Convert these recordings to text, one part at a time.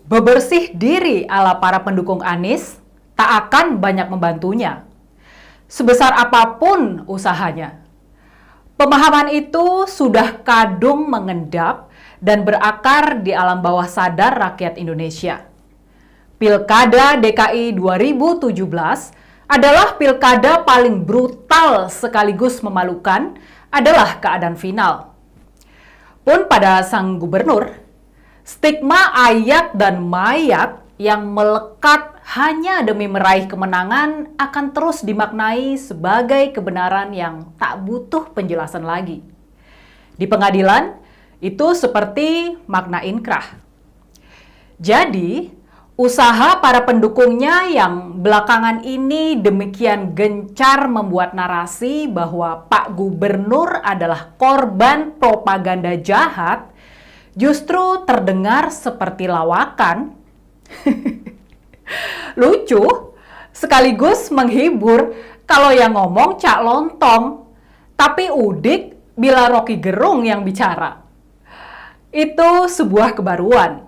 Bebersih diri ala para pendukung Anies tak akan banyak membantunya, sebesar apapun usahanya. Pemahaman itu sudah kadung mengendap dan berakar di alam bawah sadar rakyat Indonesia. Pilkada DKI 2017 adalah pilkada paling brutal sekaligus memalukan adalah keadaan final. Pun pada sang gubernur, stigma ayat dan mayat yang melekat hanya demi meraih kemenangan akan terus dimaknai sebagai kebenaran yang tak butuh penjelasan lagi. Di pengadilan, itu seperti makna inkrah. Jadi, usaha para pendukungnya yang belakangan ini demikian gencar membuat narasi bahwa Pak Gubernur adalah korban propaganda jahat justru terdengar seperti lawakan. Lucu, sekaligus menghibur kalau yang ngomong Cak Lontong, tapi udik bila Rocky Gerung yang bicara. Itu sebuah kebaruan.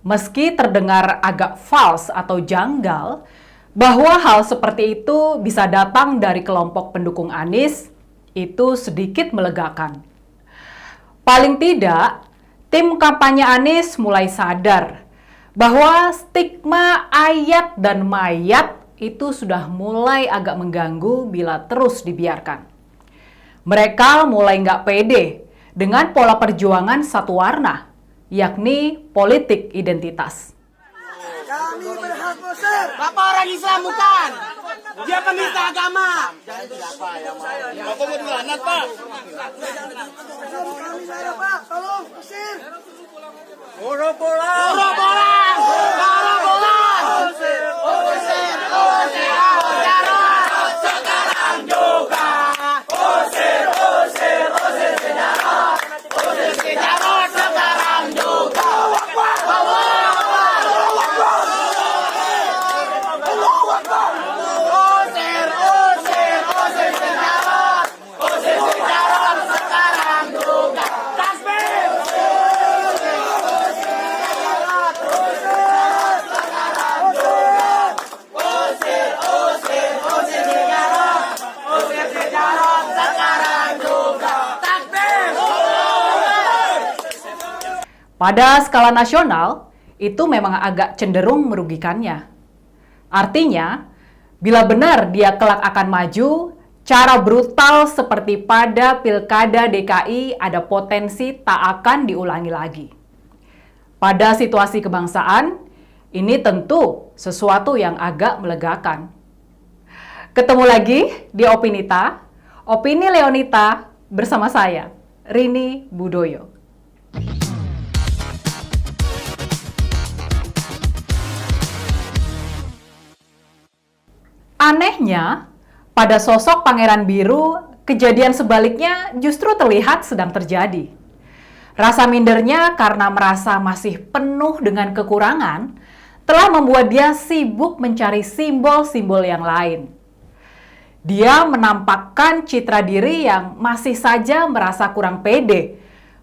Meski terdengar agak false atau janggal, bahwa hal seperti itu bisa datang dari kelompok pendukung Anies, itu sedikit melegakan. Paling tidak, tim kampanye Anies mulai sadar bahwa stigma ayat dan mayat itu sudah mulai agak mengganggu bila terus dibiarkan. Mereka mulai nggak pede dengan pola perjuangan satu warna, yakni politik identitas. Kami berhak mengusir. Bapak orang Islam bukan. Dia penista agama. Bapak mau dilanat, Pak. Kami saya, Pak. Tolong, usir. Boro bolang. Boro bolang. Boro bolang. Usir, usir, usir. Jarod sekarang juga. Usir, usir, usir Jarod. Usir Jarod sekarang juga. Pada skala nasional, itu memang agak cenderung merugikannya. Artinya, bila benar dia kelak akan maju, cara brutal seperti pada Pilkada DKI ada potensi tak akan diulangi lagi. Pada situasi kebangsaan, ini tentu sesuatu yang agak melegakan. Ketemu lagi di Opinita, Opini Leonita bersama saya, Rini Budoyo. Anehnya, pada sosok Pangeran Biru, kejadian sebaliknya justru terlihat sedang terjadi. Rasa mindernya karena merasa masih penuh dengan kekurangan, telah membuat dia sibuk mencari simbol-simbol yang lain. Dia menampakkan citra diri yang masih saja merasa kurang pede,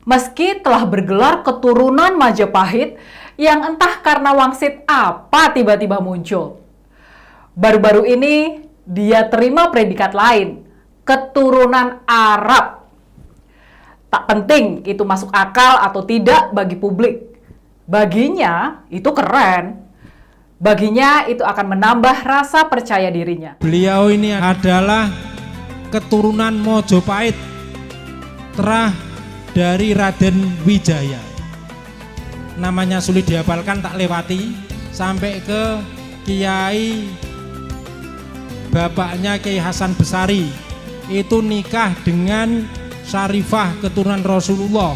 meski telah bergelar keturunan Majapahit yang entah karena wangsit apa tiba-tiba muncul. Baru-baru ini, dia terima predikat lain, keturunan Arab. Tak penting itu masuk akal atau tidak bagi publik. Baginya, itu keren. Baginya, itu akan menambah rasa percaya dirinya. Beliau ini adalah keturunan Mojopahit, terah dari Raden Wijaya. Namanya sulit dihafalkan, tak lewati, sampai ke Kiai bapaknya Kiai Hasan Besari, itu nikah dengan Syarifah keturunan Rasulullah.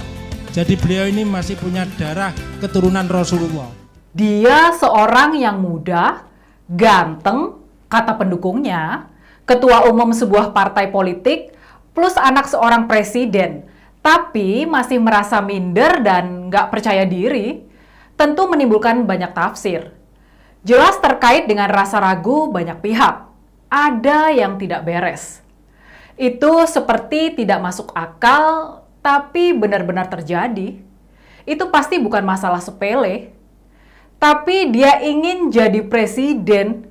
Jadi beliau ini masih punya darah keturunan Rasulullah. Dia seorang yang muda, ganteng, kata pendukungnya, ketua umum sebuah partai politik, plus anak seorang presiden, tapi masih merasa minder dan nggak percaya diri, tentu menimbulkan banyak tafsir. Jelas terkait dengan rasa ragu banyak pihak. Ada yang tidak beres. Itu seperti tidak masuk akal, tapi benar-benar terjadi. Itu pasti bukan masalah sepele. Tapi dia ingin jadi presiden.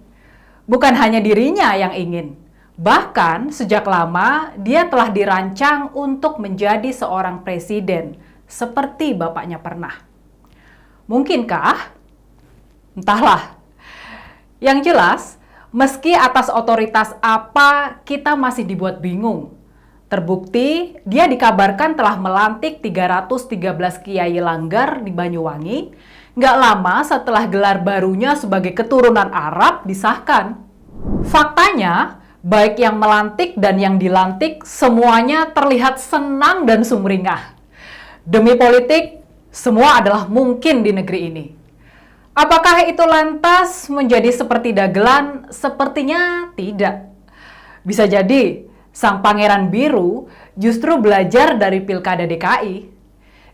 Bukan hanya dirinya yang ingin. Bahkan sejak lama dia telah dirancang untuk menjadi seorang presiden, seperti bapaknya pernah. Mungkinkah? Entahlah. Yang jelas, meski atas otoritas apa kita masih dibuat bingung. Terbukti, dia dikabarkan telah melantik 313 kiai langgar di Banyuwangi, nggak lama setelah gelar barunya sebagai keturunan Arab disahkan. Faktanya, baik yang melantik dan yang dilantik semuanya terlihat senang dan sumringah. Demi politik, semua adalah mungkin di negeri ini. Apakah itu lantas menjadi seperti dagelan? Sepertinya tidak. Bisa jadi, Sang Pangeran Biru justru belajar dari Pilkada DKI.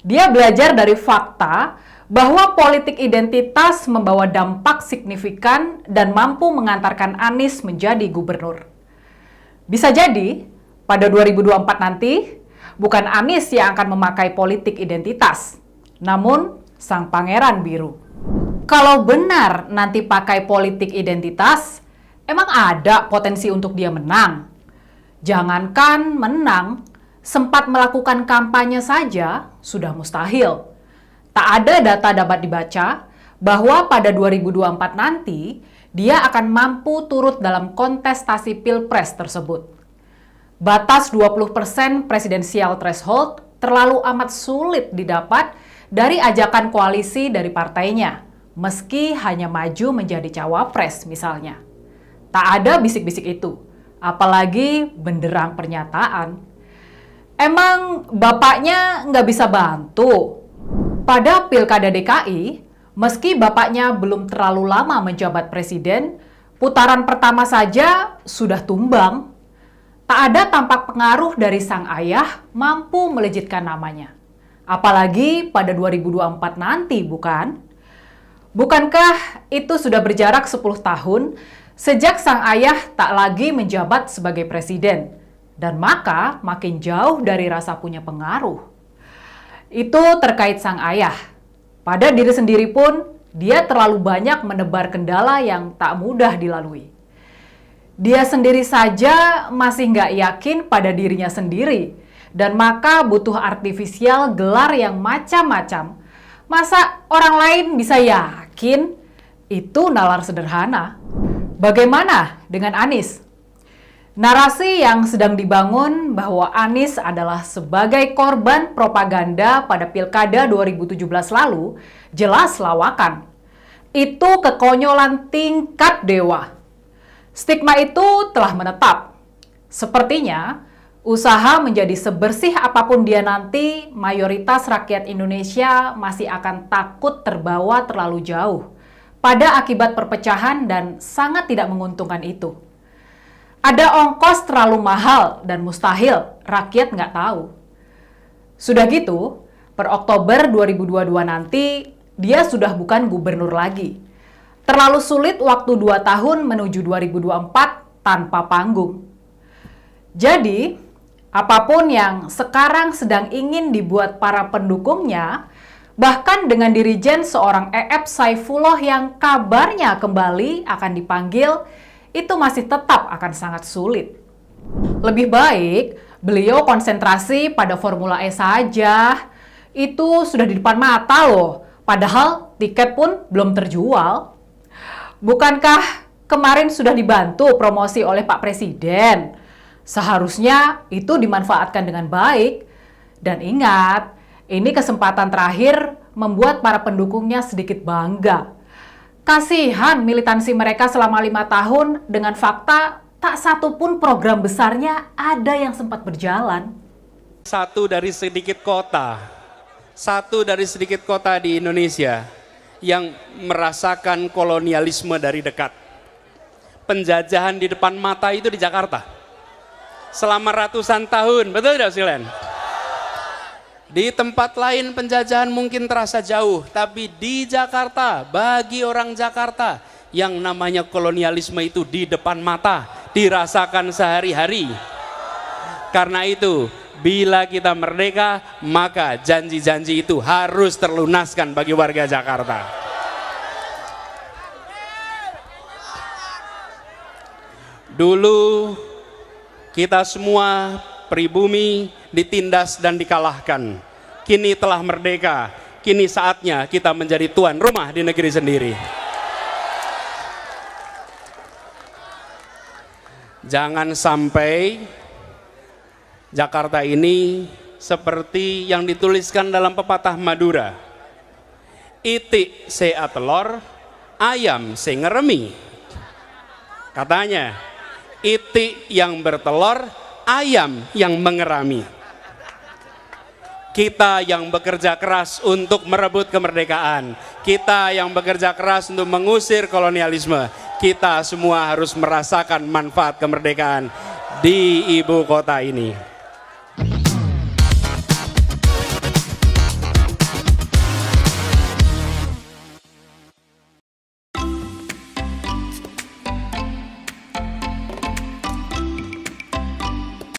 Dia belajar dari fakta bahwa politik identitas membawa dampak signifikan dan mampu mengantarkan Anies menjadi gubernur. Bisa jadi, pada 2024 nanti, bukan Anies yang akan memakai politik identitas, namun Sang Pangeran Biru. Kalau benar nanti pakai politik identitas, emang ada potensi untuk dia menang? Jangankan menang, sempat melakukan kampanye saja sudah mustahil. Tak ada data dapat dibaca bahwa pada 2024 nanti dia akan mampu turut dalam kontestasi Pilpres tersebut. Batas 20% presidensial threshold terlalu amat sulit didapat dari ajakan koalisi dari partainya, meski hanya maju menjadi cawapres misalnya. Tak ada bisik-bisik itu. Apalagi benderang pernyataan. Emang bapaknya nggak bisa bantu? Pada Pilkada DKI, meski bapaknya belum terlalu lama menjabat presiden, putaran pertama saja sudah tumbang. Tak ada tampak pengaruh dari sang ayah mampu melejitkan namanya. Apalagi pada 2024 nanti, bukan? Bukankah itu sudah berjarak 10 tahun sejak sang ayah tak lagi menjabat sebagai presiden, dan maka makin jauh dari rasa punya pengaruh. Itu terkait sang ayah. Pada diri sendiri pun, dia terlalu banyak menebar kendala yang tak mudah dilalui. Dia sendiri saja masih nggak yakin pada dirinya sendiri, dan maka butuh artifisial gelar yang macam-macam. Masa orang lain bisa yakin? Itu nalar sederhana. Bagaimana dengan Anies? Narasi yang sedang dibangun bahwa Anies adalah sebagai korban propaganda pada Pilkada 2017 lalu jelas lawakan. Itu kekonyolan tingkat dewa. Stigma itu telah menetap. Sepertinya, usaha menjadi sebersih apapun dia nanti, mayoritas rakyat Indonesia masih akan takut terbawa terlalu jauh pada akibat perpecahan dan sangat tidak menguntungkan itu. Ada ongkos terlalu mahal dan mustahil, rakyat nggak tahu. Sudah gitu, per Oktober 2022 nanti, dia sudah bukan gubernur lagi. Terlalu sulit waktu 2 tahun menuju 2024 tanpa panggung. Jadi, apapun yang sekarang sedang ingin dibuat para pendukungnya, bahkan dengan dirijen seorang EF Saifullah yang kabarnya kembali akan dipanggil, itu masih tetap akan sangat sulit. Lebih baik beliau konsentrasi pada Formula E saja. Itu sudah di depan mata loh, padahal tiket pun belum terjual. Bukankah kemarin sudah dibantu promosi oleh Pak Presiden? Seharusnya itu dimanfaatkan dengan baik. Dan ingat, ini kesempatan terakhir membuat para pendukungnya sedikit bangga. Kasihan militansi mereka selama 5 tahun dengan fakta tak satu pun program besarnya ada yang sempat berjalan. Satu dari sedikit kota di Indonesia yang merasakan kolonialisme dari dekat. Penjajahan di depan mata itu di Jakarta. Selama ratusan tahun, betul tidak Silen? Di tempat lain penjajahan mungkin terasa jauh, tapi di Jakarta, bagi orang Jakarta, yang namanya kolonialisme itu di depan mata, dirasakan sehari-hari. Karena itu, bila kita merdeka, maka janji-janji itu harus terlunaskan bagi warga Jakarta. Dulu kita semua pribumi ditindas dan dikalahkan. Kini telah merdeka, kini saatnya kita menjadi tuan rumah di negeri sendiri. Jangan sampai Jakarta ini seperti yang dituliskan dalam pepatah Madura. Itik se atelor, ayam se ngeremi. Katanya, itik yang bertelur, ayam yang mengerami. Kita yang bekerja keras untuk merebut kemerdekaan, kita yang bekerja keras untuk mengusir kolonialisme, kita semua harus merasakan manfaat kemerdekaan di ibu kota ini.